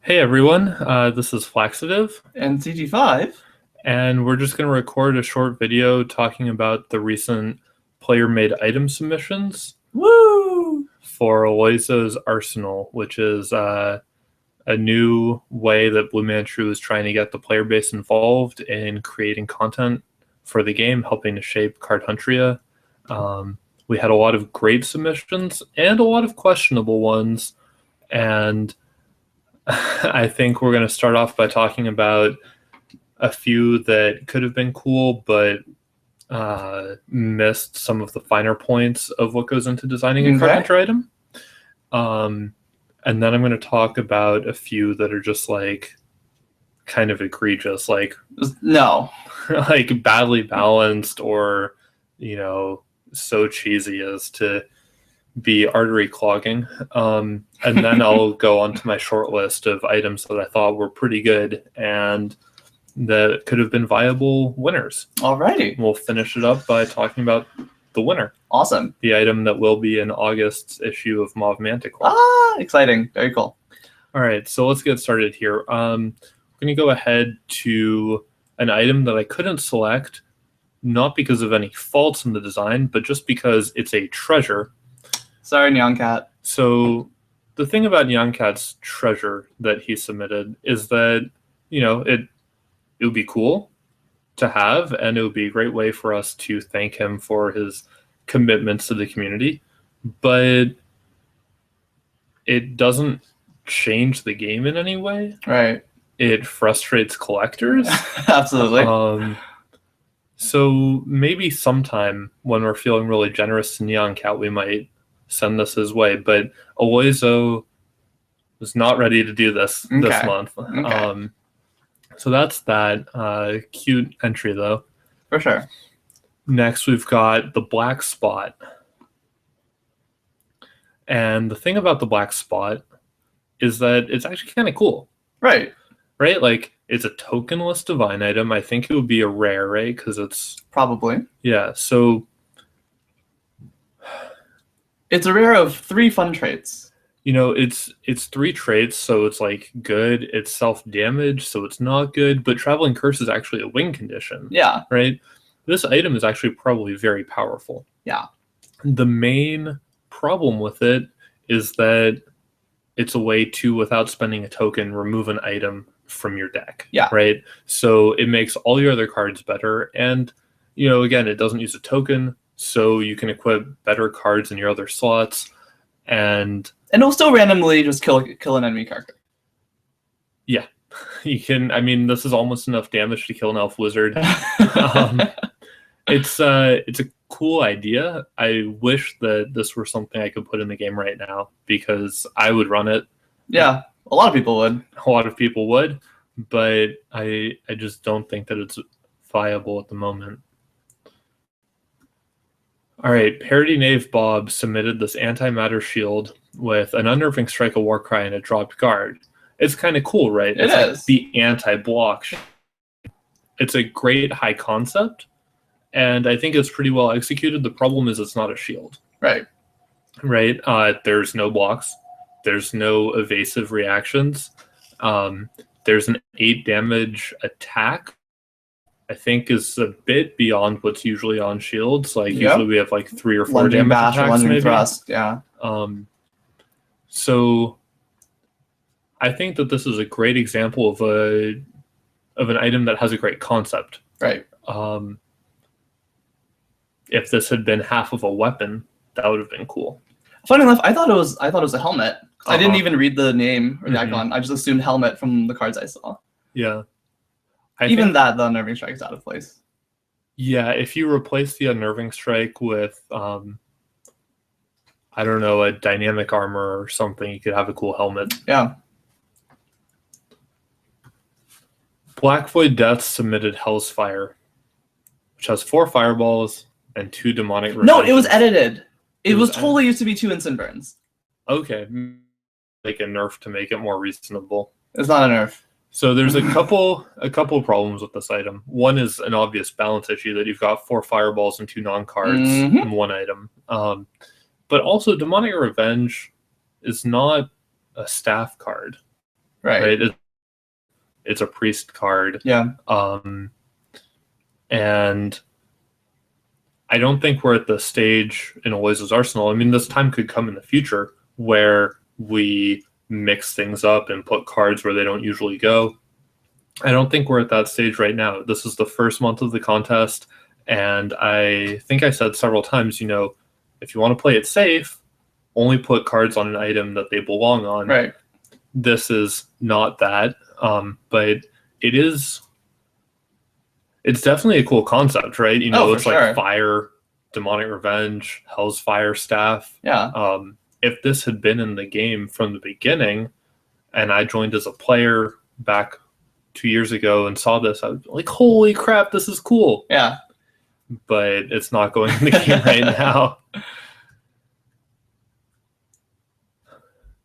Hey everyone, this is Flaxative, And CG5. and we're just going to record a short video talking about the recent player-made item submissions Woo! for Aloyzo's Arsenal, which is a new way that Blue Manchu is trying to get the player base involved in creating content for the game, helping to shape Cardhuntria. We had a lot of great submissions and a lot of questionable ones, and I think we're going to start off by talking about a few that could have been cool, but missed some of the finer points of what goes into designing a card Okay. hunter item. And then I'm going to talk about a few that are just like kind of egregious, like No. like badly balanced or so cheesy as to be artery clogging. And then I'll go on to my short list of items that I thought were pretty good and that could have been viable winners. Alrighty. We'll finish it up by talking about the winner, Awesome. the item that will be in August's issue of Mauve Manticore. Exciting. Very cool. All right, so let's get started here. I'm going to go ahead to an item that I couldn't select, not because of any faults in the design, but just because it's a treasure. Sorry, Neon Cat. So the thing about Neon Cat's treasure that he submitted is that, it would be cool to have, and it would be a great way for us to thank him for his commitments to the community. But it doesn't change the game in any way. Right. It frustrates collectors. Absolutely. So maybe sometime when we're feeling really generous to Neon Cat, we might send this his way. But Aloyzo was not ready to do this this month. Okay. So that's that. Cute entry, though. For sure. Next, we've got the Black Spot. And the thing about the Black Spot is that it's actually kind of cool. Right. Right? Like, it's a tokenless divine item. I think it would be a rare, right? Because it's... Probably. Yeah, so... It's a rare of 3 fun traits. It's 3 traits, so it's like good, it's self-damage, so it's not good, but Traveling Curse is actually a win condition. Yeah. Right? This item is actually probably very powerful. Yeah. The main problem with it is that it's a way to, without spending a token, remove an item from your deck. Yeah. Right? So it makes all your other cards better, and, again, it doesn't use a token, so you can equip better cards in your other slots, and it'll still randomly just kill an enemy character. Yeah, you can. I mean, this is almost enough damage to kill an elf wizard. It's a cool idea. I wish that this were something I could put in the game right now because I would run it. Yeah, a lot of people would. A lot of people would, but I just don't think that it's viable at the moment. All right, Parody Knave Bob submitted this antimatter shield with an Unnerving Strike, a Warcry, and a dropped guard. It's kind of cool, right? It's like the anti-block. It's a great high concept, and I think it's pretty well executed. The problem is it's not a shield. Right. Right? There's no blocks. There's no evasive reactions. There's an 8 damage attack. I think is a bit beyond what's usually on shields. Like usually we have like 3 or 4 lunging damage bash, attacks, lunging maybe. Thrust, yeah. So I think that this is a great example of an item that has a great concept. Right. If this had been half of a weapon, that would have been cool. Funny enough, I thought it was a helmet. I didn't even read the name or the icon. I just assumed helmet from the cards I saw. Yeah. The Unnerving Strike is out of place. Yeah, if you replace the Unnerving Strike with, I don't know, a dynamic armor or something, you could have a cool helmet. Yeah. Black Void Death submitted Hell's Fire, which has 4 fireballs and 2 demonic revenges. No, it was edited. It was totally used to be 2 instant burns. Okay. Like a nerf to make it more reasonable. It's not a nerf. So there's a couple problems with this item. One is an obvious balance issue that you've got 4 fireballs and 2 non-cards in one item. But also Demonic Revenge is not a staff card. right? It's a priest card. Yeah. And I don't think we're at the stage in Aloyzo's arsenal. I mean, this time could come in the future where we mix things up and put cards where they don't usually go. I don't think we're at that stage right now. This is the first month of the contest, and I think I said several times, if you want to play it safe, only put cards on an item that they belong on. Right. This is not that, but it's definitely a cool concept, right? It's like sure. Fire, Demonic Revenge, Hell's Fire Staff. Yeah. If this had been in the game from the beginning and I joined as a player back 2 years ago and saw this, I would be like, holy crap, this is cool. Yeah. But it's not going in the game right now.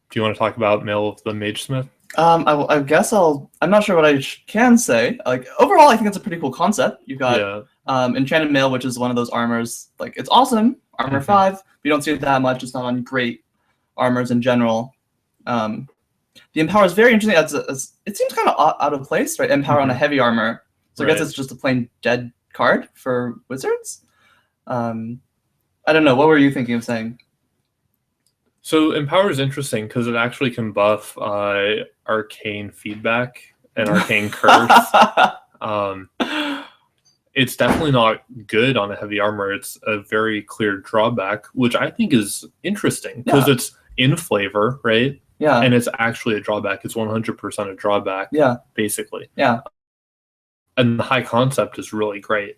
Do you want to talk about Mail of the Magesmith? I guess I'm not sure what I can say. Like, overall, I think it's a pretty cool concept. You've got Enchanted Mail, which is one of those armors. Like, it's awesome. Armor 5. But you don't see it that much. It's not on great armors in general. The Empower is very interesting. It seems kind of out of place, right? Empower on a heavy armor. So I guess it's just a plain dead card for wizards. I don't know. What were you thinking of saying? So Empower is interesting because it actually can buff Arcane Feedback and Arcane Curse. It's definitely not good on a heavy armor. It's a very clear drawback, which I think is interesting because it's in flavor, right? Yeah. And it's actually a drawback. It's 100% a drawback, basically. Yeah. And the high concept is really great.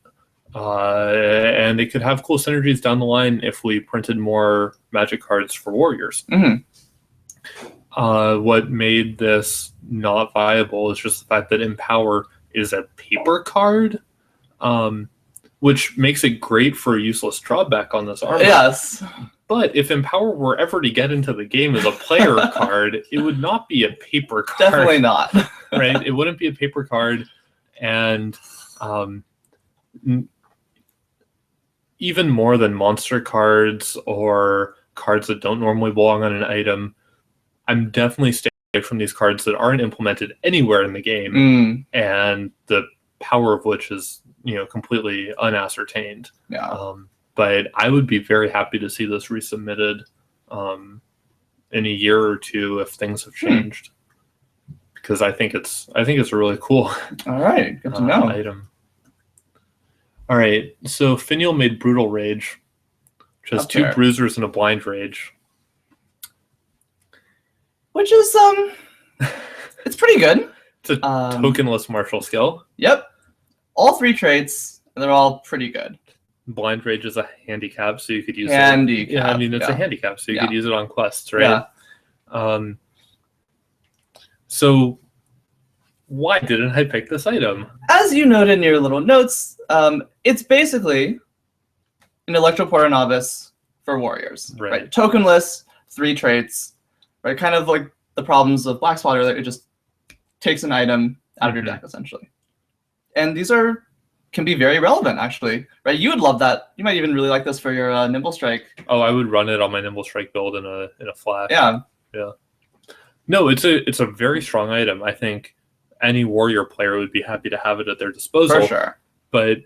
And it could have cool synergies down the line if we printed more Magic cards for Warriors. What made this not viable is just the fact that Empower is a paper card, which makes it great for a useless drawback on this armor. Yes. But if Empower were ever to get into the game as a player card, it would not be a paper card. Definitely not. Right? It wouldn't be a paper card. And even more than monster cards or cards that don't normally belong on an item, I'm definitely staying away from these cards that aren't implemented anywhere in the game, and the power of which is completely unascertained. Yeah. But I would be very happy to see this resubmitted in a year or two if things have changed, because I think it's really cool. All right, good to know. Item. All right, so Finial made Brutal Rage, which has 2 Bruisers and a Blind Rage. Which is, it's pretty good. It's a tokenless martial skill. Yep. All 3 traits, and they're all pretty good. Blind Rage is a handicap, so you could use it. Yeah, I mean, it's a handicap, so you could use it on quests, right? Yeah. So why didn't I pick this item? As you noted in your little notes, it's basically an Electroporter Novice for Warriors. Right? Tokenless, 3 traits, right? Kind of like the problems of Black Swatter, that it just takes an item out of your deck, essentially. And these can be very relevant, actually. Right? You would love that. You might even really like this for your Nimble Strike. Oh, I would run it on my Nimble Strike build in a flash. Yeah. Yeah. No, it's a very strong item. I think any Warrior player would be happy to have it at their disposal. For sure. But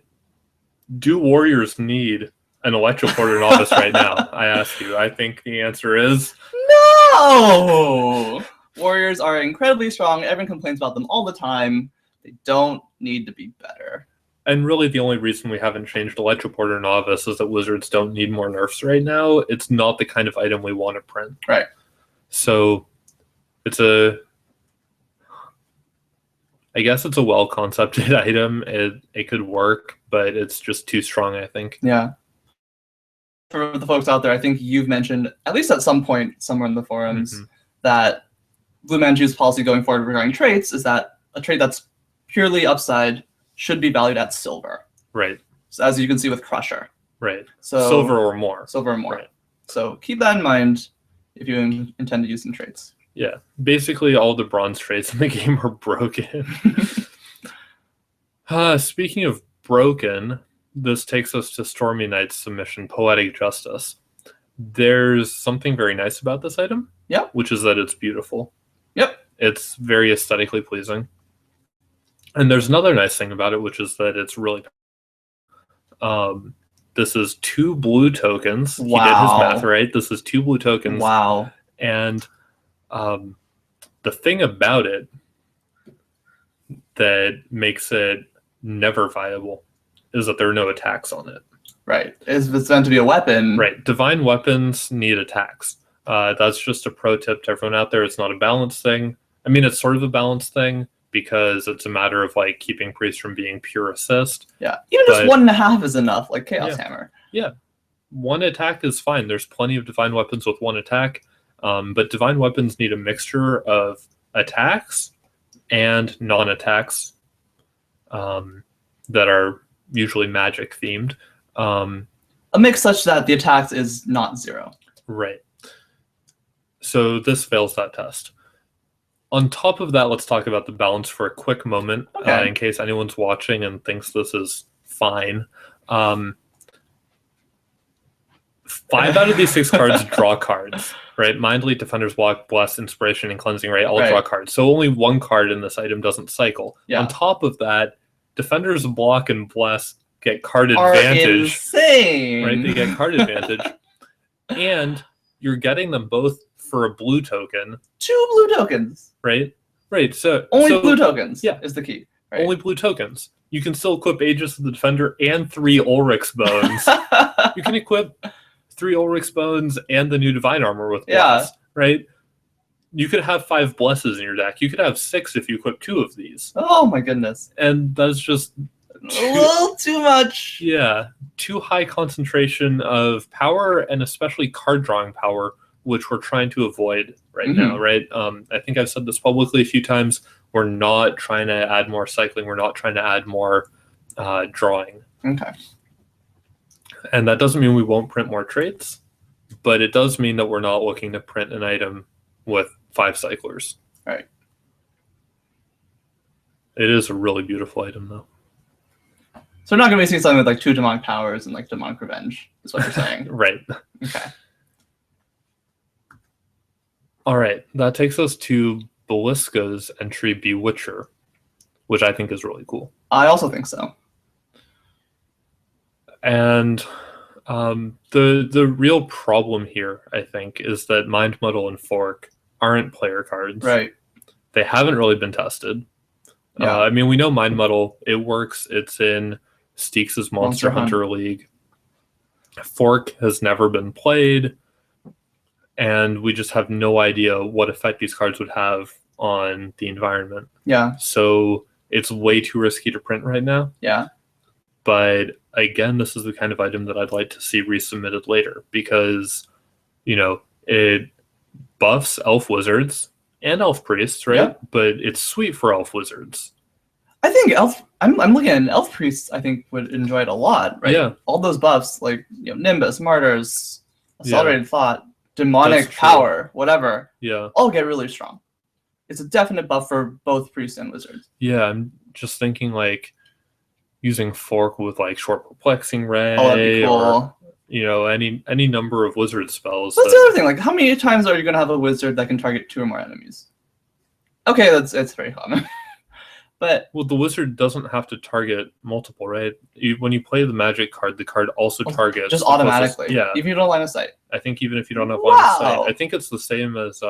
do Warriors need an Electroporter Novice right now? I ask you. I think the answer is no! Warriors are incredibly strong. Everyone complains about them all the time. They don't need to be better. And really the only reason we haven't changed Electroporter Novice is that Wizards don't need more nerfs right now. It's not the kind of item we want to print. Right. So I guess it's a well-concepted item. It could work, but it's just too strong, I think. Yeah. For the folks out there, I think you've mentioned, at least at some point somewhere in the forums, that Blue Manchu's policy going forward regarding traits is that a trait that's purely upside should be valued at silver. Right. So as you can see with Crusher. Right. So silver or more. Silver or more. Right. So keep that in mind if you intend to use some traits. Yeah. Basically, all the bronze traits in the game are broken. Speaking of broken, this takes us to Stormy Knight's submission, Poetic Justice. There's something very nice about this item. Yep. Which is that it's beautiful. Yep. It's very aesthetically pleasing. And there's another nice thing about it, which is that it's really... this is 2 blue tokens. Wow. He did his math right. This is 2 blue tokens. Wow. And the thing about it that makes it never viable is that there are no attacks on it. Right. If it's meant to be a weapon. Right. Divine weapons need attacks. That's just a pro tip to everyone out there. It's not a balance thing. I mean, it's sort of a balance thing because it's a matter of like keeping priest from being pure assist. Yeah. Even just 1.5 is enough, like Chaos Hammer. Yeah. 1 attack is fine. There's plenty of divine weapons with 1 attack. But divine weapons need a mixture of attacks and non-attacks that are usually magic themed. A mix such that the attacks is not 0. Right. So this fails that test. On top of that, let's talk about the balance for a quick moment, in case anyone's watching and thinks this is fine. 5 out of these 6 cards draw cards, right? Mind, Lead, Defender's Block, Bless, Inspiration, and Cleansing, right? All draw cards. So only 1 card in this item doesn't cycle. On top of that, Defender's Block and Bless get card advantage. Insane. Right? They get card advantage. And you're getting them both for a blue token. 2 blue tokens. Right? Right. So only blue tokens is the key. Right? Only blue tokens. You can still equip Aegis of the Defender and 3 Ulrich's Bones. You can equip 3 Ulrich's Bones and the new Divine Armor with Bless, right? You could have 5 Blesses in your deck. You could have 6 if you equip 2 of these. Oh my goodness. And that's just... a little too much. Yeah. Too high concentration of power and especially card drawing power, which we're trying to avoid right now, right? I think I've said this publicly a few times. We're not trying to add more cycling. We're not trying to add more drawing. Okay. And that doesn't mean we won't print more traits, but it does mean that we're not looking to print an item with 5 cyclers. Right. It is a really beautiful item, though. So we're not going to be seeing something with like 2 demonic powers and like demonic revenge, is what you're saying. Right. Okay. All right. That takes us to Belisca's entry, Bewitcher, which I think is really cool. I also think so. And the real problem here, I think, is that Mind Muddle and Fork aren't player cards. Right. They haven't really been tested. Yeah. I mean, we know Mind Muddle. It works. It's in Steeks' Monster Hunter League. Fork has never been played. And we just have no idea what effect these cards would have on the environment. Yeah. So it's way too risky to print right now. Yeah. But again, this is the kind of item that I'd like to see resubmitted later because, you know, it buffs elf wizards and elf priests, right? Yep. But it's sweet for elf wizards. I think I'm looking at elf priests. I think would enjoy it a lot, right? Yeah. All those buffs, like Nimbus, Martyrs, Accelerated Thought, Demonic Power, whatever. Yeah. All get really strong. It's a definite buff for both priests and wizards. Yeah, I'm just thinking like using Fork with like Short Perplexing Ray. Oh, that'd be cool. Or, you know, any number of wizard spells. That's the other thing. Like, how many times are you going to have a wizard that can target 2 or more enemies? Okay, it's very common. But well, the wizard doesn't have to target multiple, right? When you play the magic card, the card also targets just automatically. Yeah, even if you don't line of sight. I think even if you don't have line of sight, I think it's the same as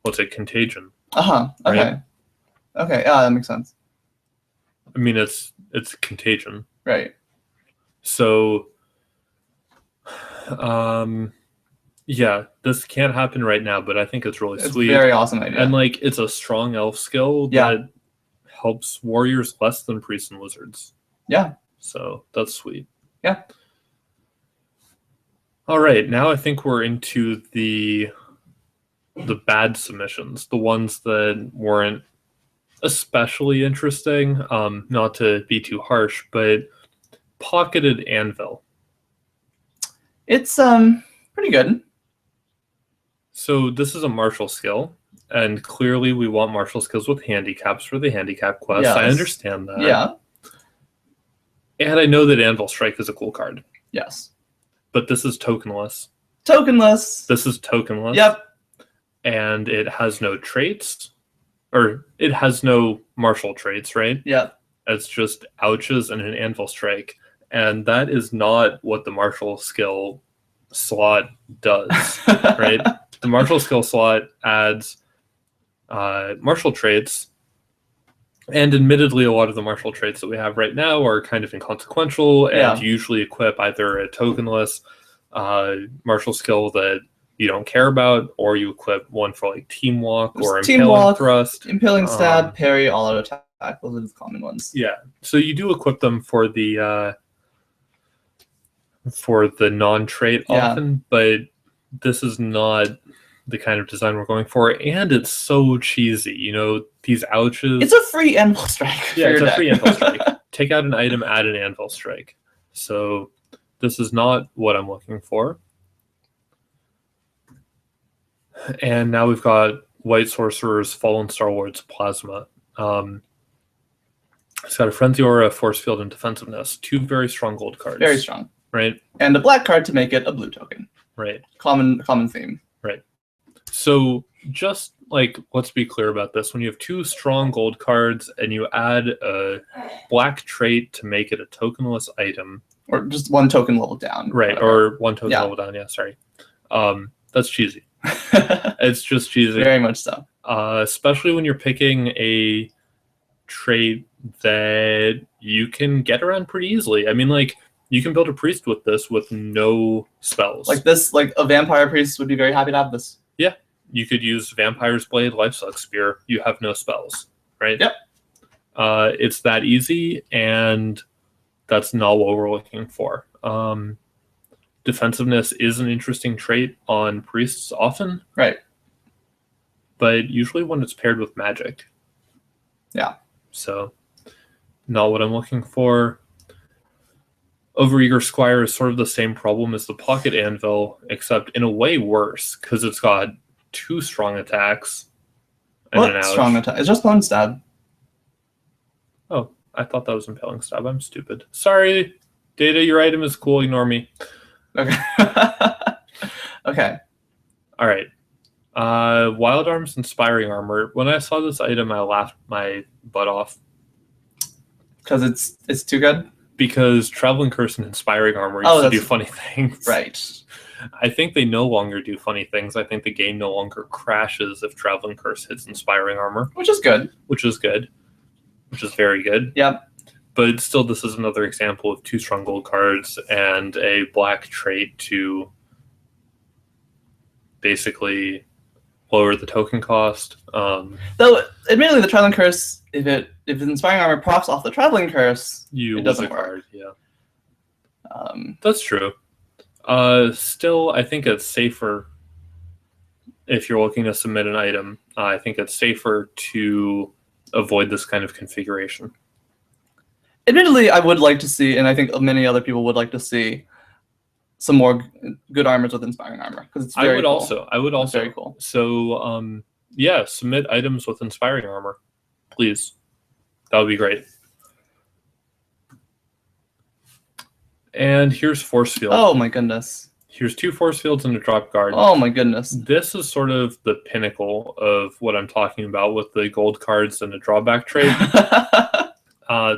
what's it, Contagion. Okay. Right? Okay. Yeah, that makes sense. I mean, it's Contagion. Right. So, yeah, this can't happen right now, but I think it's really sweet. It's a very awesome idea. And like, it's a strong elf skill that helps warriors less than priests and wizards. Yeah. So that's sweet. Yeah. All right, now I think we're into the bad submissions, the ones that weren't especially interesting. Not to be too harsh, but Pocketed Anvil. It's pretty good. So this is a martial skill, and clearly we want martial skills with handicaps for the handicap quest. Yes. I understand that. Yeah. And I know that Anvil Strike is a cool card. Yes. But this is tokenless. Tokenless. This is tokenless. Yep. And it has no traits. or it has no martial traits, right? Yeah. It's just ouches and an anvil strike. And that is not what the martial skill slot does, right? The martial skill slot adds martial traits. And admittedly, a lot of the martial traits that we have right now are kind of inconsequential and usually equip either a tokenless martial skill that you don't care about, or you equip one for like team walk or impaling thrust. Impaling stab, parry, all out attack. Those are the common ones. Yeah. So you do equip them for the non-trait often, but this is not the kind of design we're going for, and it's so cheesy. You know, these ouches. It's a free anvil strike. Yeah, it's a free anvil strike. Take out an item, add an anvil strike. So this is not what I'm looking for. And now we've got White Sorcerer's Fallen Star Lord's Plasma. It's got a Frenzy Aura, Force Field, and Defensiveness. 2 very strong gold cards. Very strong. Right? And a black card to make it a blue token. Right. Common theme. Right. So just like, let's be clear about this. When you have 2 strong gold cards and you add a black trait to make it a tokenless item. Or just 1 token level down. Right. Whatever. Or 1 token level down. Yeah, sorry. That's cheesy. It's just cheesy. Very much so. Especially when you're picking a trait that you can get around pretty easily. I mean, like, you can build a priest with this with no spells. Like this, like a vampire priest would be very happy to have this. Yeah. You could use Vampire's Blade, Lifesuck Spear. You have no spells, right? Yep. It's that easy, and that's not what we're looking for. Defensiveness is an interesting trait on priests often. Right. But usually when it's paired with magic. Yeah. So, not what I'm looking for. Overeager Squire is sort of the same problem as the Pocket Anvil, except in a way worse, because it's got 2 strong attacks. And what strong attack? It's just Bone Stab. Oh, I thought that was Impaling Stab. I'm stupid. Sorry, Data, your item is cool. Ignore me. Okay. Okay. All right. Wild Arm's Inspiring Armor. When I saw this item, I laughed my butt off. Because it's too good? Because Traveling Curse and Inspiring Armor used to do funny things. Right. I think they no longer do funny things. I think the game no longer crashes if Traveling Curse hits Inspiring Armor. Which is good. Which is good. Which is very good. Yep. But still, this is another example of 2 strong gold cards and a black trait to basically lower the token cost. Though, admittedly, the Traveling Curse, if Inspiring Armor procs off the Traveling Curse, it doesn't work. Card, yeah. That's true. Still, I think it's safer if you're looking to submit an item. I think it's safer to avoid this kind of configuration. Admittedly, I would like to see, and I think many other people would like to see, some more good armors with Inspiring Armor, because it's very cool. I would also. Very cool. So, yeah, submit items with Inspiring Armor, please. That would be great. And here's Force Field. Oh my goodness. Here's 2 Force Fields and a drop guard. Oh my goodness. This is sort of the pinnacle of what I'm talking about with the gold cards and the drawback trade.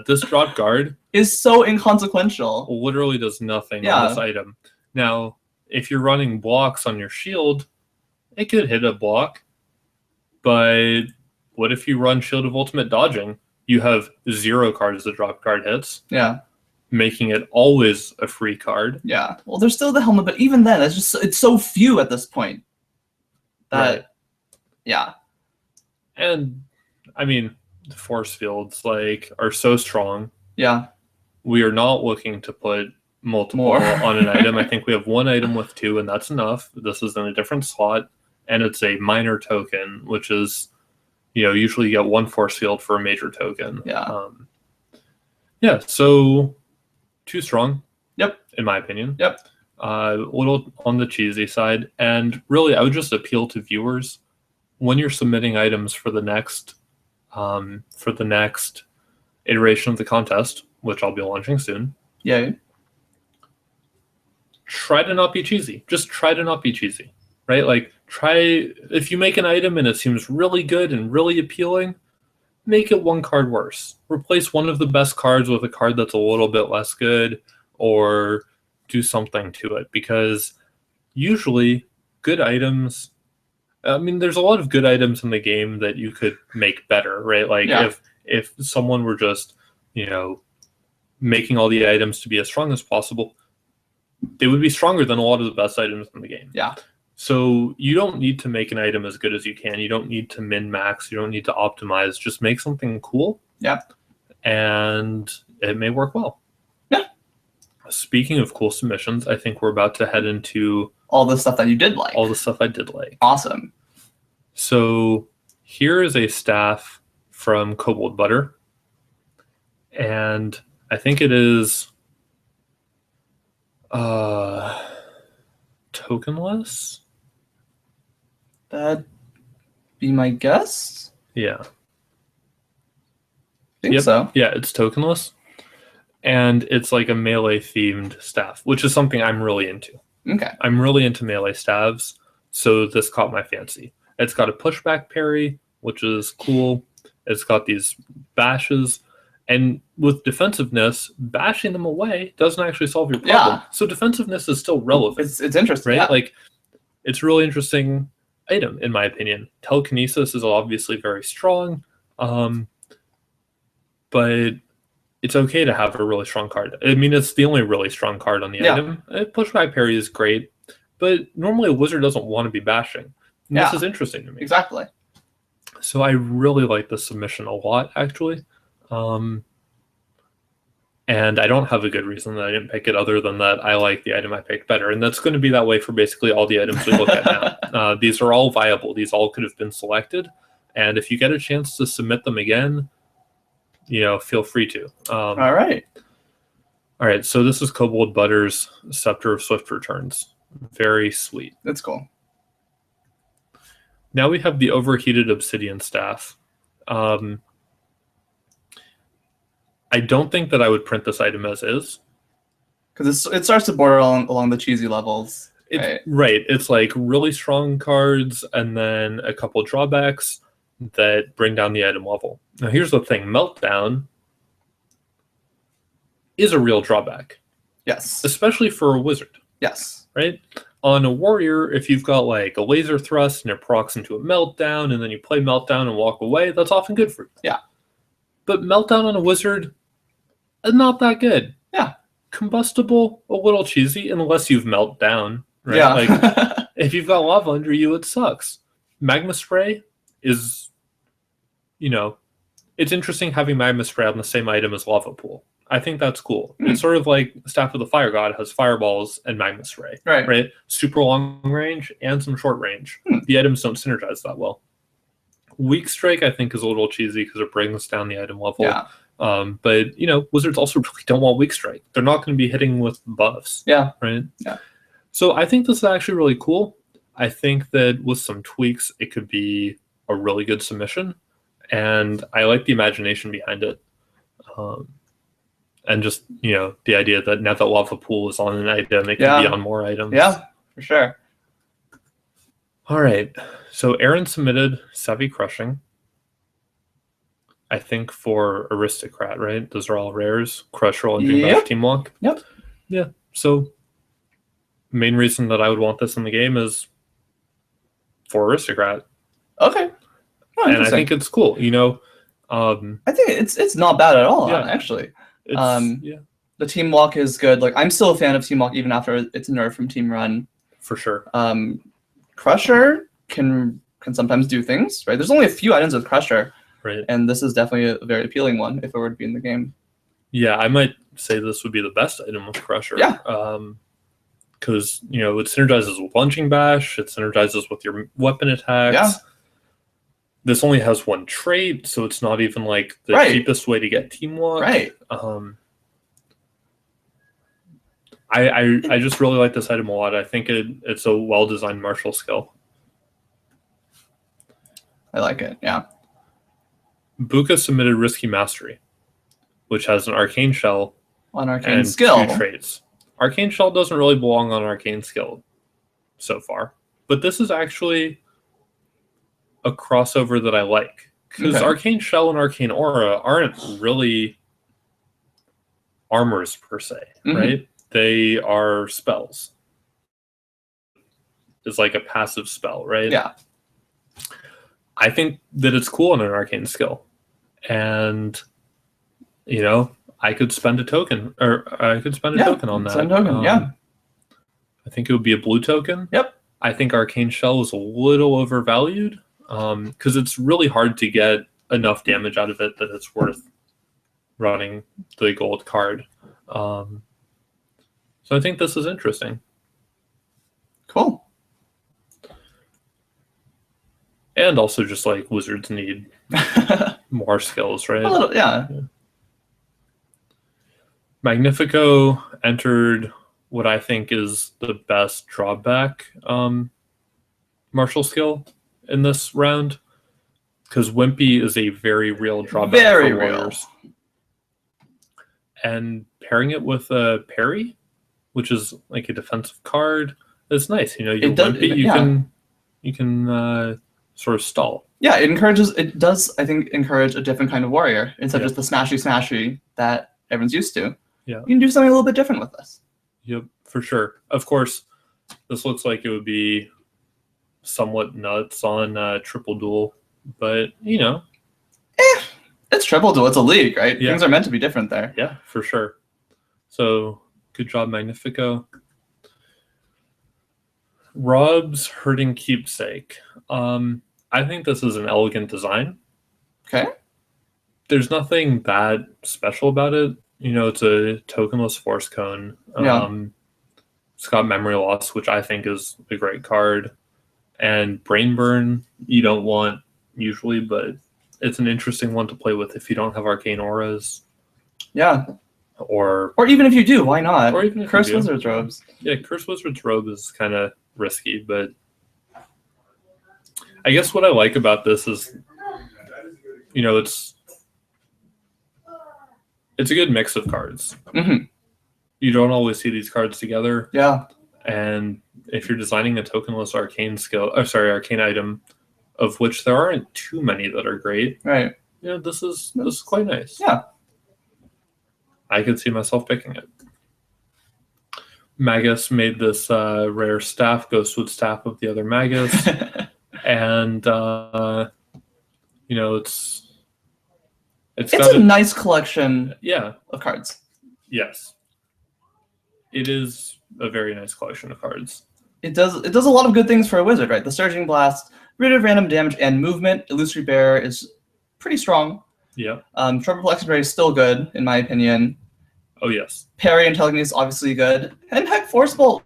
This drop guard is so inconsequential. Literally does nothing on this item. Now, if you're running blocks on your shield, it could hit a block. But what if you run Shield of Ultimate Dodging? You have 0 cards the drop guard hits. Yeah. Making it always a free card. Yeah. Well, there's still the helmet, but even then, it's so few at this point. That, yeah. And, I mean, the force fields are so strong. Yeah. We are not looking to put multiple on an item. I think we have 1 item with 2, and that's enough. This is in a different slot, and it's a minor token, which is, usually you get 1 force field for a major token. Yeah. Yeah, so 2 strong. Yep. In my opinion. Yep. A little on the cheesy side. And really, I would just appeal to viewers when you're submitting items for the next iteration of the contest, which I'll be launching soon. Yeah. Try to not be cheesy. Just try to not be cheesy, right? if you make an item and it seems really good and really appealing, make it one card worse. Replace one of the best cards with a card that's a little bit less good, or do something to it, because usually good items, I mean, there's a lot of good items in the game that you could make better, right? Like if someone were just, making all the items to be as strong as possible, they would be stronger than a lot of the best items in the game. Yeah. So you don't need to make an item as good as you can. You don't need to min-max. You don't need to optimize. Just make something cool. Yeah. And it may work well. Yeah. Speaking of cool submissions, I think we're about to head into all the stuff that you did like. All the stuff I did like. Awesome. So here is a staff from Kobold Butter. And I think it is tokenless. That'd be my guess. Yeah. I think so. Yeah, it's tokenless. And it's like a melee themed staff, which is something I'm really into. Okay. I'm really into melee staves, so this caught my fancy. It's got a pushback parry, which is cool. It's got these bashes. And with defensiveness, bashing them away doesn't actually solve your problem. Yeah. So defensive-ness is still relevant. It's interesting, right? Yeah. Like, it's a really interesting item, in my opinion. Telekinesis is obviously very strong, but it's okay to have a really strong card. I mean, it's the only really strong card on the item. Pushback parry is great, but normally a wizard doesn't want to be bashing. And this is interesting to me. Exactly. So I really like the submission a lot, actually. And I don't have a good reason that I didn't pick it other than that I like the item I picked better. And that's going to be that way for basically all the items we look at now. These are all viable. These all could have been selected. And if you get a chance to submit them again, feel free to. All right. All right. So this is Kobold Butter's Scepter of Swift Returns. Very sweet. That's cool. Now we have the Overheated Obsidian Staff. I don't think that I would print this item as is. Because it starts to border along the cheesy levels. Right. It's like really strong cards and then a couple drawbacks that bring down the item level. Now here's the thing. Meltdown is a real drawback. Yes. Especially for a wizard. Yes. Right? On a warrior, if you've got like a laser thrust and it procs into a meltdown and then you play meltdown and walk away, that's often good for you. Yeah. But meltdown on a wizard, not that good. Yeah. Combustible, a little cheesy, unless you've melted down. Right? Yeah. Like, if you've got lava under you, it sucks. Magma Spray is, it's interesting having Magma Spray on the same item as Lava Pool. I think that's cool. It's sort of like Staff of the Fire God has Fireballs and Magma Spray. Right? Super long range and some short range. The items don't synergize that well. Weak Strike, I think, is a little cheesy because it brings down the item level. Yeah. But, wizards also really don't want Weak Strike. They're not going to be hitting with buffs. Yeah. Right? Yeah. So I think this is actually really cool. I think that with some tweaks, it could be a really good submission. And I like the imagination behind it. And just, the idea that now that Lava Pool is on an item, it can be on more items. Yeah, for sure. All right. So Aaron submitted Savvy Crushing. I think for Aristocrat, right? Those are all rares. Crush, Roll, and Dream Bash, Teamwalk. Yep. Yeah. So main reason that I would want this in the game is for Aristocrat. Okay. Oh, and I think it's cool. I think it's not bad at all, actually. The Teamwalk is good. Like, I'm still a fan of Teamwalk even after it's nerfed from Team Run. For sure. Crusher can sometimes do things, right? There's only a few items with Crusher. Right. And this is definitely a very appealing one if it were to be in the game. Yeah, I might say this would be the best item with Crusher. Yeah. Because, it synergizes with Lunging Bash. It synergizes with your weapon attacks. Yeah. This only has one trait, so it's not even like the cheapest way to get Teamwalk. Right. I just really like this item a lot. I think it's a well-designed martial skill. I like it, yeah. Buka submitted Risky Mastery, which has an Arcane Shell on Arcane Skill. 2 traits. Arcane Shell doesn't really belong on Arcane Skill so far, But this is actually a crossover that I like. Because Arcane Shell and Arcane Aura aren't really armors per se, right? They are spells. It's like a passive spell, right? Yeah. I think that it's cool in an arcane skill. And, you know, I could spend a token, or I could spend a token on that. Spend a token, yeah. I think it would be a blue token. Yep. I think Arcane Shell is a little overvalued because it's really hard to get enough damage out of it that it's worth running the gold card. So I think this is interesting. Cool. And also just like wizards need more skills, right? A little, yeah. Magnifico entered what I think is the best drawback martial skill in this round, because Wimpy is a very real drawback for warriors. And pairing it with a parry, which is like a defensive card, is nice. You know, you Wimpy, you can sort of stall. Yeah, it does, I think, encourage a different kind of warrior instead of just the smashy that everyone's used to. Yeah. You can do something a little bit different with this. Yep, for sure. Of course, this looks like it would be somewhat nuts on triple duel, but, you know. It's triple duel. It's a league, right? Yeah. Things are meant to be different there. Yeah, for sure. So, good job, Magnifico. Rob's Hurting Keepsake. I think this is an elegant design. Okay. There's nothing that special about it. You know, it's a tokenless force cone. It's got memory loss, which I think is a great card. And brain burn, you don't want usually, but it's an interesting one to play with if you don't have arcane auras. Yeah. Or even if you do, why not? Or even if Curse Wizard's Robes. Yeah, Curse Wizard's Robe is kind of risky, but I guess what I like about this is, you know, it's a good mix of cards. Mm-hmm. You don't always see these cards together. Yeah. And if you're designing a tokenless arcane item, of which there aren't too many that are great. Right. You know, this is quite nice. Yeah. I could see myself picking it. Magus made this rare staff, Ghostwood Staff of the other Magus. And you know, it's a nice collection of cards. Yes. It is a very nice collection of cards. It does a lot of good things for a wizard, right? The Surging Blast, rid of random damage and movement. Illusory Bear is pretty strong. Yeah. Trouble Flexibility is still good, in my opinion. Oh, yes. Parry and Telekinesis is obviously good. And heck, Force Bolt.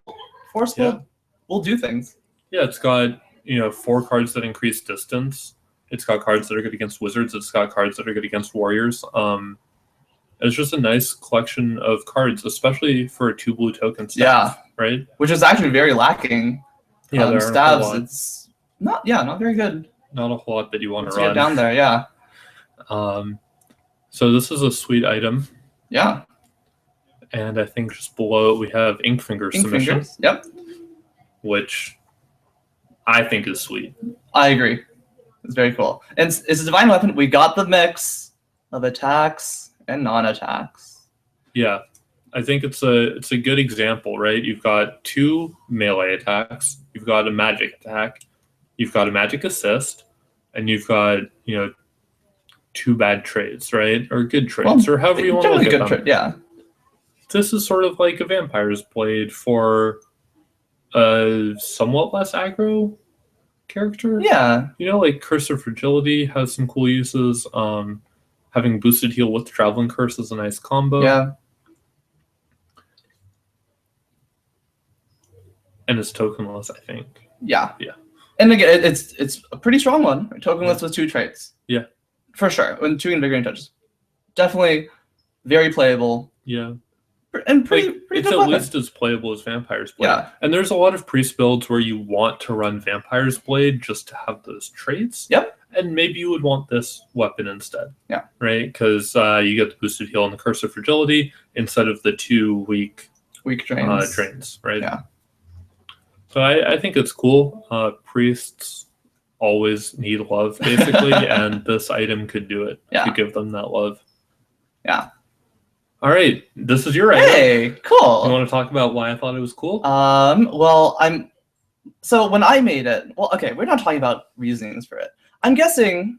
Force Bolt will do things. Yeah, it's got, you know, 4 cards that increase distance. It's got cards that are good against wizards. It's got cards that are good against warriors. It's just a nice collection of cards, especially for a 2 blue token staff. Yeah. Right? Which is actually very lacking. Yeah, stabs, it's not very good. Not a whole lot that you want to run. Get down there, yeah. So this is a sweet item. Yeah. And I think just below it we have Ink Fingers Submission. Yep. Which I think is sweet. I agree. It's very cool. And it's a divine weapon. We got the mix of attacks and non-attacks. Yeah. I think it's a good example, right? You've got 2 melee attacks, you've got a magic attack, you've got a magic assist, and you've got, you know, 2 bad trades, right? Or good trades, or however you want to look at them. Yeah. This is sort of like a Vampire's Blade for a somewhat less aggro character. Yeah. You know, like Curse of Fragility has some cool uses. Having boosted heal with Traveling Curse is a nice combo. Yeah. And it's tokenless, I think. Yeah. Yeah. And again, it's a pretty strong one. Right? Tokenless with 2 traits. Yeah. For sure. And 2 invigorating touches. Definitely very playable. Yeah. And pretty it's good at weapon. least as playable as Vampire's Blade. Yeah. And there's a lot of priest builds where you want to run Vampire's Blade just to have those traits. Yep. And maybe you would want this weapon instead. Yeah. Right? Because you get the boosted heal and the Curse of Fragility instead of the 2 weak drains. Drains, right? Yeah. So I think it's cool. Priests always need love, basically, and this item could do it. Yeah. To give them that love. Yeah. All right, this is your item. Hey, cool. You want to talk about why I thought it was cool? Well, so when I made it, well, okay, we're not talking about reasonings for it. I'm guessing.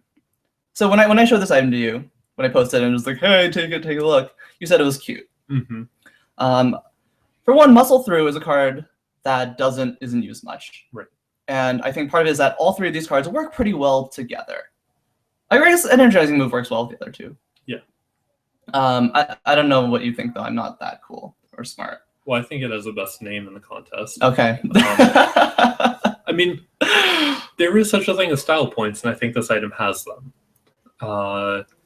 So when I showed this item to you, when I posted it, and it was like, hey, take a look. You said it was cute. Mm-hmm. For one, Muscle Through is a card that isn't used much. Right. And I think part of it is that all three of these cards work pretty well together. I guess Energizing Move works well with the other two. Yeah. I don't know what you think, though. I'm not that cool or smart. Well, I think it has the best name in the contest. Okay. I mean, there is such a thing as style points, and I think this item has them.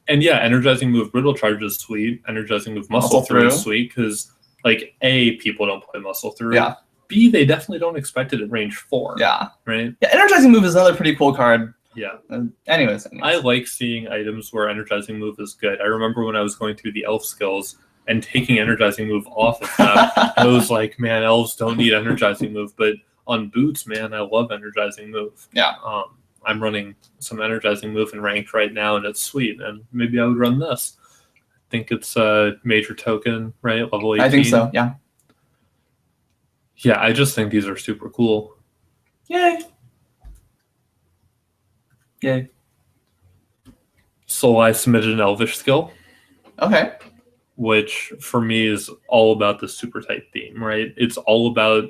And yeah, Energizing Move Brittle Charge is sweet. Energizing Move Muscle Through is sweet because, like, A, people don't play Muscle Through. Yeah. B, they definitely don't expect it at range 4. Yeah. Right? Yeah, Energizing Move is another pretty cool card. Yeah. Anyways. I like seeing items where Energizing Move is good. I remember when I was going through the elf skills and taking Energizing Move off of them, I was like, man, elves don't need Energizing Move. But on boots, man, I love Energizing Move. Yeah. I'm running some Energizing Move in ranked right now, and it's sweet. And maybe I would run this. I think it's a major token, right? Level 18. I think so, yeah. Yeah, I just think these are super cool. Yay. Yay. So I submitted an Elvish skill. Okay. Which, for me, is all about the super type theme, right? It's all about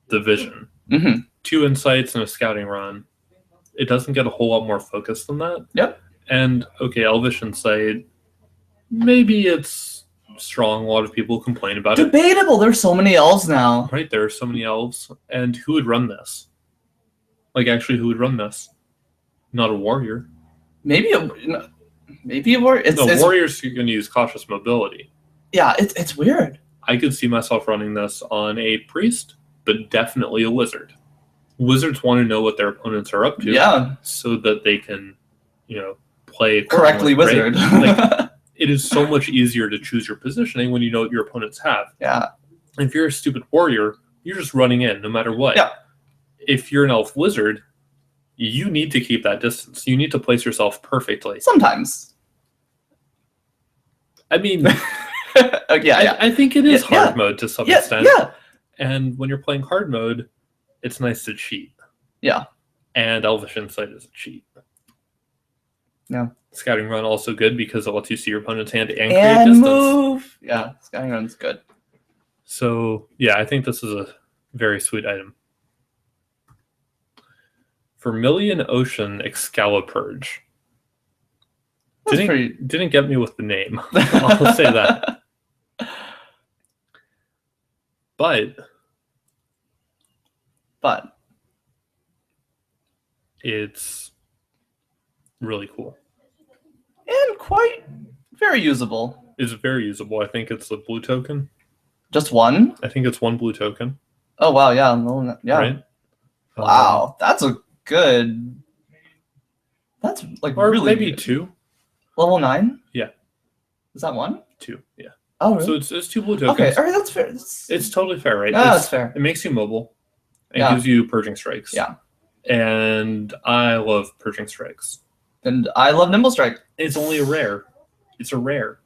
the vision. Mm-hmm. 2 insights and a scouting run. It doesn't get a whole lot more focus than that. Yep. And, okay, Elvish Insight, maybe it's strong. A lot of people complain about it. Debatable. There's so many elves now. Right, there are so many elves. And who would run this? Like, actually, who would run this? Not a warrior. Maybe a warrior. Warriors are going to use Cautious Mobility. Yeah, it's weird. I could see myself running this on a priest, but definitely a wizard. Wizards want to know what their opponents are up to, yeah, so that they can, play correctly wizard. Right? Like, it is so much easier to choose your positioning when you know what your opponents have. Yeah. If you're a stupid warrior, you're just running in no matter what. Yeah. If you're an elf wizard, you need to keep that distance. You need to place yourself perfectly. Sometimes. I mean, yeah. I think it is hard mode to some extent. Yeah. And when you're playing hard mode, it's nice to cheat. Yeah. And Elvish Insight is a cheat. Yeah. Scouting Run also good because it lets you see your opponent's hand and create distance. Move. Yeah, Scouting Run's good. So, yeah, I think this is a very sweet item. Vermilion Ocean Excalipurge. Didn't get me with the name. I'll say that. But it's really cool. And very usable. It's very usable. I think it's a blue token. Just one? I think it's 1 blue token. Oh, wow, yeah. Yeah. Right? Wow, that's a good... That's like or really maybe good. 2. Level 9? Yeah. Is that 1? 2, yeah. Oh, really? So it's 2 blue tokens. Okay, all right, that's fair. It's totally fair, right? No, that's fair. It makes you mobile. It gives you Purging Strikes. Yeah. And I love Purging Strikes. And I love Nimble Strike. It's only a rare. It's a rare.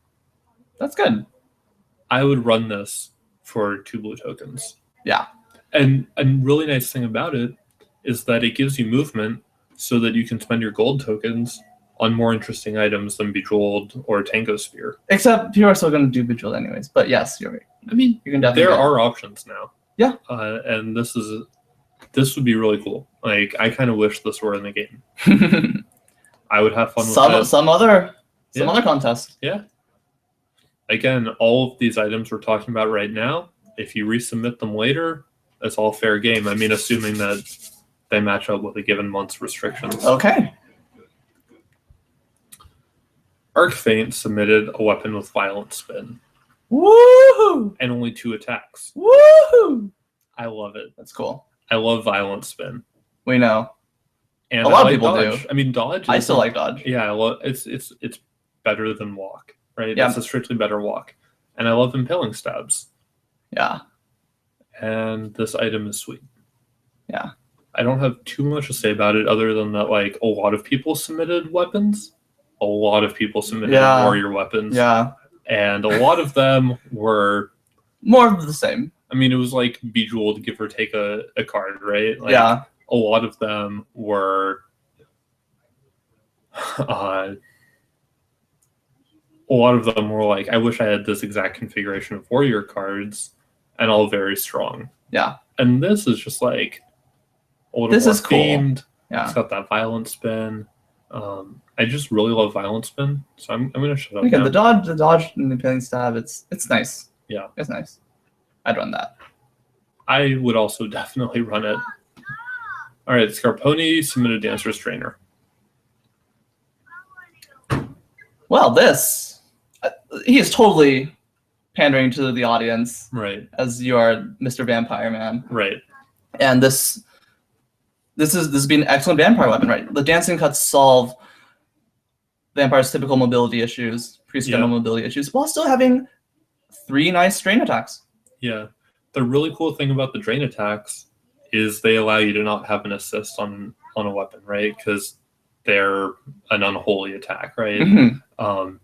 That's good. I would run this for 2 blue tokens. Yeah. And a really nice thing about it is that it gives you movement so that you can spend your gold tokens on more interesting items than Bejeweled or Tango Spear. Except people are still going to do Bejeweled anyways. But yes, you're right. I mean, you can definitely there are options now. Yeah. And this would be really cool. Like, I kind of wish this were in the game. I would have fun with it. Some other contest. Yeah. Again, all of these items we're talking about right now, if you resubmit them later, it's all fair game. I mean, assuming that they match up with a given month's restrictions. Okay. Arc Feint submitted a weapon with violent spin. Woohoo! And only 2 attacks. Woohoo! I love it. That's cool. I love violent spin. We know. And a lot of people dodge. do. I mean, dodge. I still like dodge. Yeah, it's better than walk, right? Yeah. It's a strictly better walk. And I love impaling stabs. Yeah. And this item is sweet. Yeah. I don't have too much to say about it other than that, like, a lot of people submitted weapons. A lot of people submitted warrior weapons. Yeah. And a lot of them were more of the same. I mean, it was like Bejeweled, give or take a card, right? Like, yeah. A lot of them were like, I wish I had this exact configuration of warrior cards, and all very strong. Yeah. And this is just like a little more themed. Cool. Yeah. It's got that violent spin. I just really love violent spin, so I'm gonna shut up. Again, the dodge and the Impaling Stab, it's nice. Yeah, it's nice. I'd run that. I would also definitely run it. All right, Scarponi submitted Dancer's Trainer. Well, he is totally pandering to the audience, right? As you are Mr. Vampire Man, right? And this has been an excellent vampire weapon, right? The dancing cuts solve Vampire's typical mobility issues, pre-scheduled mobility issues, while still having 3 nice drain attacks. Yeah. The really cool thing about the drain attacks is they allow you to not have an assist on a weapon, right? Because they're an unholy attack, right? Mm-hmm.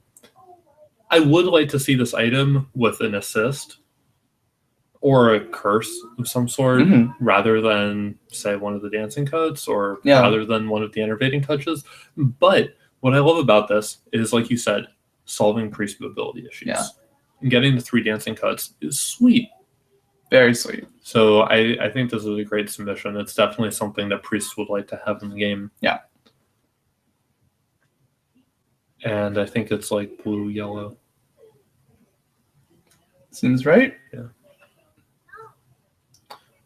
I would like to see this item with an assist or a curse of some sort, rather than, say, one of the dancing cuts, or rather than one of the enervating touches. But what I love about this is, like you said, solving priest mobility issues. Yeah. And getting the 3 dancing cuts is sweet. Very sweet. So I think this is a great submission. It's definitely something that priests would like to have in the game. Yeah. And I think it's like blue, yellow. Seems right. Yeah.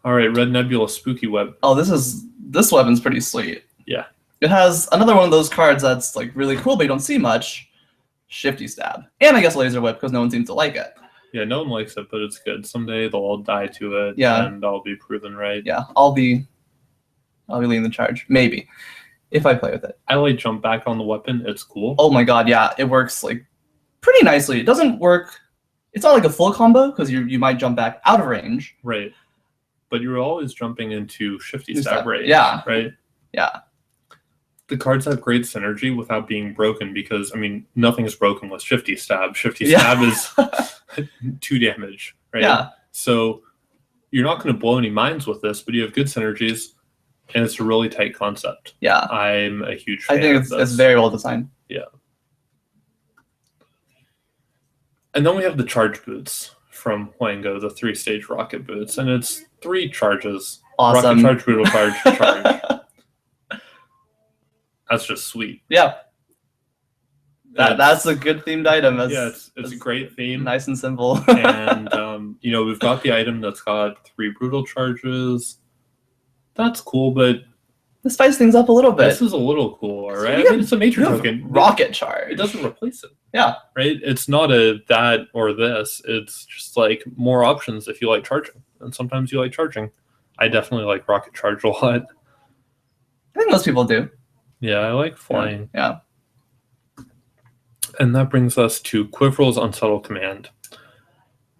All right, Red Nebula Spooky Web. Oh, this weapon's pretty sweet. Yeah. It has another one of those cards that's like really cool, but you don't see much. Shifty Stab. And I guess Laser Whip, because no one seems to like it. Yeah, no one likes it, but it's good. Someday they'll all die to it, and I'll be proven right. Yeah, I'll be leading the charge. Maybe. If I play with it. I like jump back on the weapon. It's cool. Oh my god, yeah. It works like pretty nicely. It doesn't work. It's not like a full combo, because you might jump back out of range. Right. But you're always jumping into Shifty Stab range. Yeah. Right? Yeah. The cards have great synergy without being broken, because, I mean, nothing is broken with Shifty Stab. Shifty Stab is 2 damage, right? Yeah. So you're not going to blow any minds with this, but you have good synergies, and it's a really tight concept. Yeah. I'm a huge fan I think it's very well designed. Yeah. And then we have the charge boots from Wango, the 3-stage rocket boots, and it's 3 charges. Awesome. Rocket charge, brutal charge, charge. That's just sweet. Yeah. That's a good themed item. It's a great theme. Nice and simple. And, we've got the item that's got 3 brutal charges. That's cool, but this spices things up a little bit. This is a little cool, right? I mean, it's a major token. Rocket charge. It doesn't replace it. Yeah. Right? It's not a that or this. It's just like more options if you like charging. And sometimes you like charging. I definitely like rocket charge a lot. I think most people do. Yeah, I like flying. Yeah. And that brings us to Quivrel's Unsettled Command.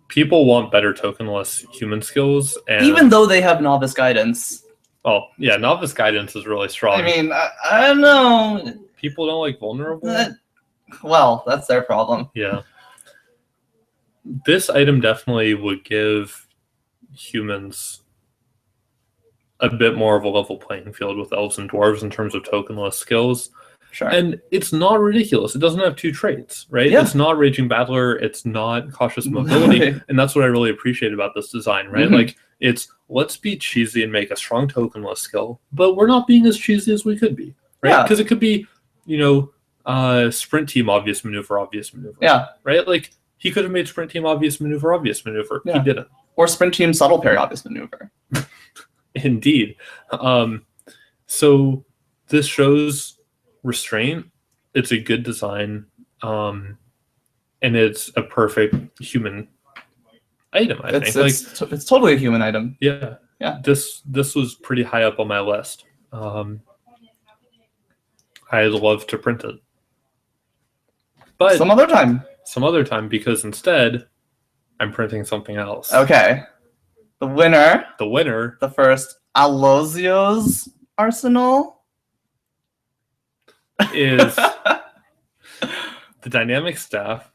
People want better tokenless human skills. And even though they have novice guidance. Well, yeah, novice guidance is really strong. I mean, I don't know. People don't like vulnerable. Well, that's their problem. Yeah. This item definitely would give humans a bit more of a level playing field with elves and dwarves in terms of tokenless skills. Sure. And it's not ridiculous. It doesn't have 2 traits, right? Yeah. It's not Raging Battler. It's not Cautious Mobility. And that's what I really appreciate about this design, right? Like, it's let's be cheesy and make a strong tokenless skill, but we're not being as cheesy as we could be, right? Because it could be, sprint team obvious maneuver. Yeah. Right? Like, he could have made sprint team obvious maneuver. Yeah. He didn't. Or sprint team subtle parry obvious maneuver. Indeed. So this shows restraint. It's a good design. And it's a perfect human item, I think. It's totally a human item. Yeah. Yeah. This was pretty high up on my list. I'd love to print it. But some other time, because instead I'm printing something else. Okay. The winner. The The first Aloyzo's arsenal is the dynamic staff.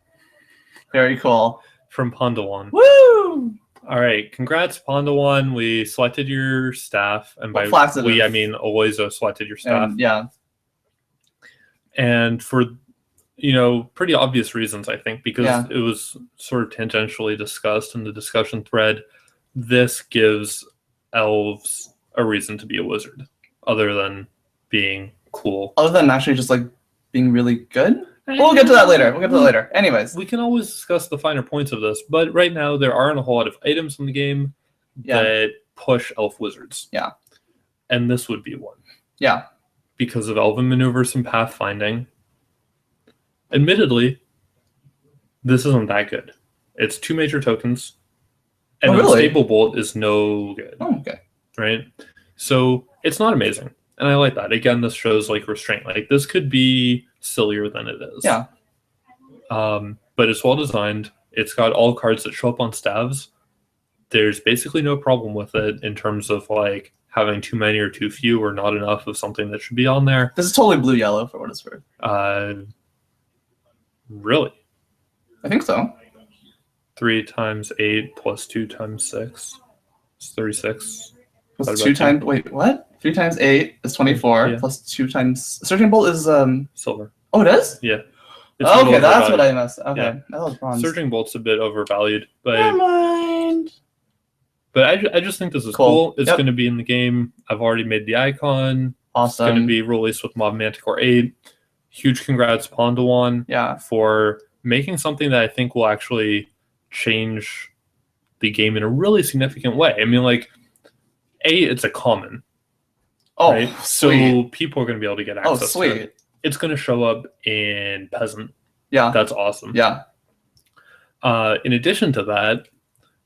Very cool. From Pandawan. Woo! All right, congrats, Pandawan. We selected your staff, and by we I mean Aloyzo selected your staff. Yeah. And for pretty obvious reasons, I think, because it was sort of tangentially discussed in the discussion thread. This gives elves a reason to be a wizard, other than being cool. Other than actually just like being really good. We'll get to that later. Anyways, we can always discuss the finer points of this, but right now there aren't a whole lot of items in the game that push elf wizards. Yeah. And this would be one. Yeah. Because of elven maneuvers and pathfinding. Admittedly, this isn't that good. It's 2 major tokens, and Unstable Bolt is no good. Oh, okay. Right? So it's not amazing. And I like that. Again, this shows like restraint. Like this could be sillier than it is. Yeah. But it's well designed. It's got all cards that show up on staves. There's basically no problem with it in terms of like having too many or too few or not enough of something that should be on there. This is totally blue-yellow for what it's worth. Really? I think so. 3 times 8 plus 2 times 6 is 36. Plus 2 times... Wait, what? 3 times 8 is 24. Plus 2 times... Searching Bolt is... Silver. Oh, it is? Yeah. Okay, that's what I missed. Okay. Yeah. That was bronze. Surging Bolt's a bit overvalued, but... Never mind. But I just think this is cool. It's going to be in the game. I've already made the icon. Awesome. It's going to be released with Mob Manticore 8. Huge congrats, Pandawan, for making something that I think will actually change the game in a really significant way. I mean, like, it's a common. Oh, right? So people are going to be able to get access to it. It's going to show up in Peasant. Yeah. That's awesome. Yeah. In addition to that,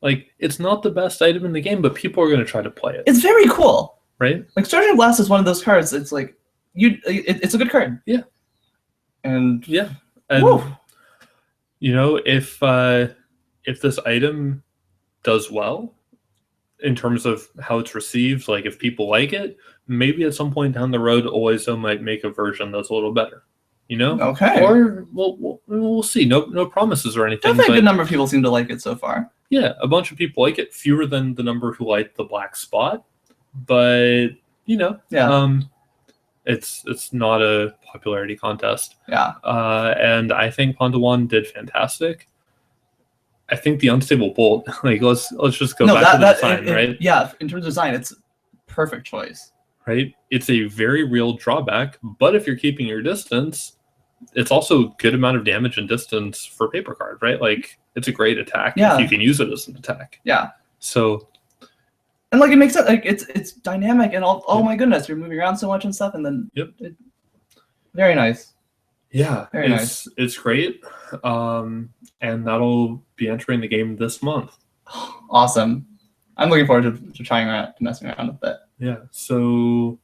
like, it's not the best item in the game, but people are going to try to play it. It's very cool. Right? Like, Surging Blast is one of those cards. It's like, it's a good card. Yeah. And and if this item does well in terms of how it's received, like if people like it, maybe at some point down the road, Aloyzo might make a version that's a little better. Okay. Or we'll see. No promises or anything. I think a good number of people seem to like it so far. Yeah, a bunch of people like it. Fewer than the number who like the black spot, but it's not a popularity contest. Yeah. And I think Pandawan did fantastic. I think the Unstable Bolt, like let's just go back to the design, right? Yeah, in terms of design, it's perfect choice. Right? It's a very real drawback, but if you're keeping your distance, it's also a good amount of damage and distance for paper card, right? Like it's a great attack if you can use it as an attack. Yeah. So and like it makes it like it's dynamic and oh my goodness, you're moving around so much and stuff, and then very nice. Yeah, very nice. It's great, and that'll be entering the game this month. Awesome! I'm looking forward to trying around, to messing around with it. Yeah. So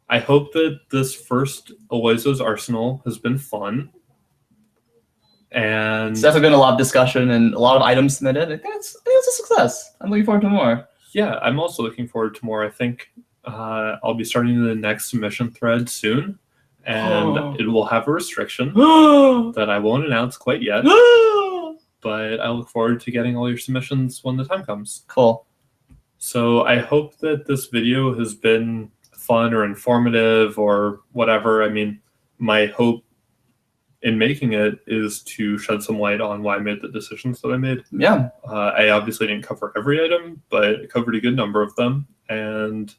I hope that this first Aloyzo's Arsenal has been fun, and it's definitely been a lot of discussion and a lot of items submitted. I think it's a success. I'm looking forward to more. Yeah, I'm also looking forward to more. I think I'll be starting the next submission thread soon, and it will have a restriction that I won't announce quite yet. But I look forward to getting all your submissions when the time comes. Cool. So I hope that this video has been fun or informative or whatever. I mean, my hope in making it is to shed some light on why I made the decisions that I made. Yeah. I obviously didn't cover every item, but I covered a good number of them. And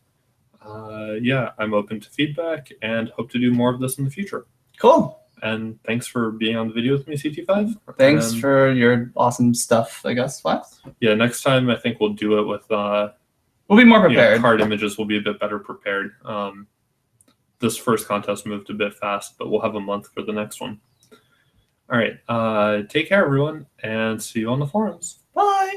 I'm open to feedback and hope to do more of this in the future. Cool. And thanks for being on the video with me, CT5. Thanks for your awesome stuff, I guess, Flex. Yeah, next time I think we'll do it with... we'll be more prepared. Card images will be a bit better prepared. This first contest moved a bit fast, but we'll have a month for the next one. All right. Take care, everyone, and see you on the forums. Bye.